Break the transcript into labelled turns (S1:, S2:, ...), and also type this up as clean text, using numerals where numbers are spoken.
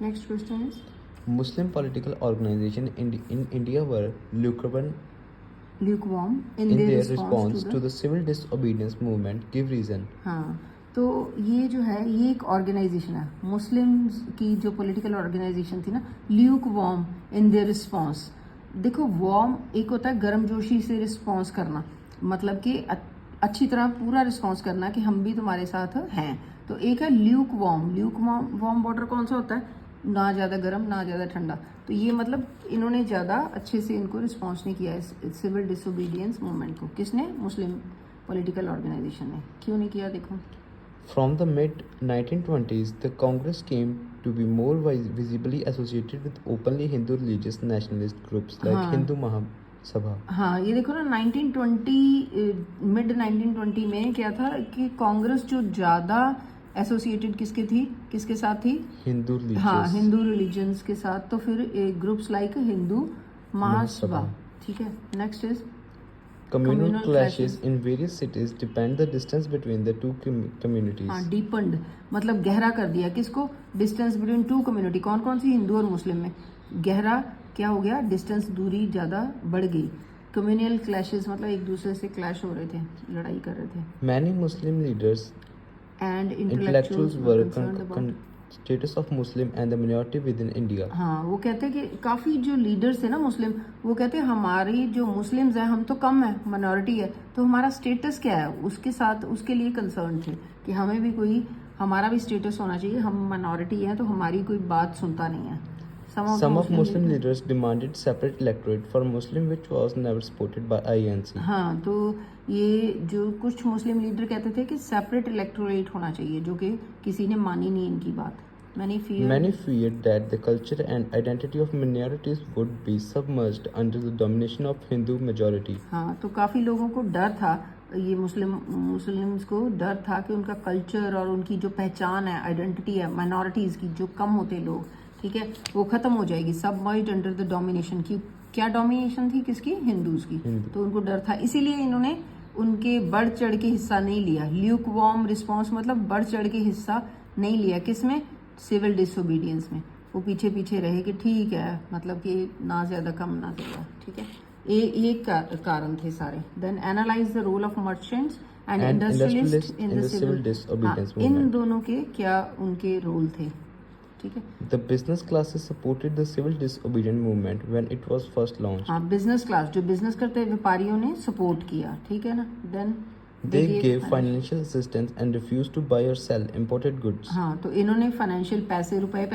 S1: Next question is
S2: Muslim political organizations in India were lukewarm
S1: lukewarm in
S2: in
S1: their
S2: their
S1: response
S2: response to the civil disobedience movement. Give reason.
S1: हाँ, तो ये जो है ये एक organisation है, Muslims की जो पॉलिटिकल ऑर्गेनाइजेशन थी ना, lukewarm in their response. देखो वॉर्म एक होता है गर्मजोशी से रिस्पॉन्स करना, मतलब कि अच्छी तरह पूरा रिस्पॉन्स करना कि हम भी तुम्हारे साथ हैं। तो एक है ल्यूक वॉर्म वाटर कौन सा होता है, ना ज़्यादा गर्म ना ज़्यादा ठंडा। तो ये मतलब इन्होंने ज़्यादा अच्छे से इनको रिस्पॉन्स नहीं किया है सिविल डिसोबीडियंस मूवमेंट को। किसने? मुस्लिम पॉलिटिकल ऑर्गेनाइजेशन ने। क्यों नहीं किया देखो।
S2: From the mid 1920s, the Congress came to be more visibly associated with openly Hindu religious nationalist groups like
S1: हाँ,
S2: Hindu Mahasabha.
S1: हाँ ये देखो ना 1920 मिड 1920 में क्या था कि कांग्रेस जो ज़्यादा एसोसिएटेड किसके साथ थी?
S2: Hindu religious.
S1: हाँ, हिंदू रिलीजन्स के साथ। तो फिर ग्रुप्स लाइक हिंदू महासभा। ठीक है, next is
S2: Communal clashes in various cities depend the distance between the two communities.
S1: हाँ, डीपन्ड मतलब गहरा कर दिया किसको? Distance between two community. कौन कौन सी? हिंदू और मुस्लिम में गहरा क्या हो गया? डिस्टेंस, दूरी ज़्यादा बढ़ गई। कम्युनल क्लैशेस मतलब एक दूसरे से क्लैश हो रहे थे, लड़ाई कर रहे थे।
S2: Many Muslim leaders
S1: and
S2: intellectuals were status of Muslim and the minority within India.
S1: हाँ, वो कहते हैं कि काफ़ी जो लीडर्स थे ना मुस्लिम, वो कहते हैं हमारी जो मुस्लिम्स हैं हम तो कम है, माइनॉरिटी है, तो हमारा स्टेटस क्या है उसके साथ, उसके लिए कंसर्न थे कि हमें भी कोई, हमारा भी स्टेटस होना चाहिए, हम माइनॉरिटी हैं तो हमारी कोई बात सुनता नहीं है।
S2: Some of Muslim leaders demanded separate electorate for Muslim, which was never supported by INC.
S1: हाँ, तो ये जो कुछ मुस्लिम लीडर कहते थे कि सेपरेट इलेक्टोरेट होना चाहिए, जो कि किसी ने मानी नहीं इनकी बात। Many
S2: feared that the culture and identity of minorities would be submerged under the domination of Hindu majority.
S1: हाँ, तो काफ़ी लोगों को डर था, ये मुस्लिम्स को डर था कि उनका कल्चर और उनकी जो पहचान है, आइडेंटिटी है माइनॉरिटीज़ की, जो कम होते लोग, ठीक है, वो ख़त्म हो जाएगी, सबमर्ज्ड अंडर द डोमिनेशन की। क्या डोमिनेशन थी किसकी? हिंदूज़ की। तो उनको डर था, इसीलिए इन्होंने उनके बढ़ चढ़ के हिस्सा नहीं लिया। ल्यूक वॉर्म रिस्पॉन्स मतलब बढ़ चढ़ के हिस्सा नहीं लिया। किसमें? सिविल डिसोबीडियंस में। वो पीछे पीछे रहे कि ठीक है, मतलब कि ना ज़्यादा कम ना ज़्यादा, ठीक है। ये कारण थे सारे। Then analyse the role of merchants and industrialist in the civil disobedience movement. इन दोनों के क्या उनके रोल थे, ठीक है।
S2: The business classes supported the civil disobedience movement when it was first launched.
S1: हाँ, बिजनेस क्लास जो बिजनेस करते व्यापारियों ने सपोर्ट किया, ठीक है ना। Then
S2: they gave financial assistance and refused to buy or sell imported goods.
S1: हाँ, तो इन्होंने फाइनेंशियल रुपए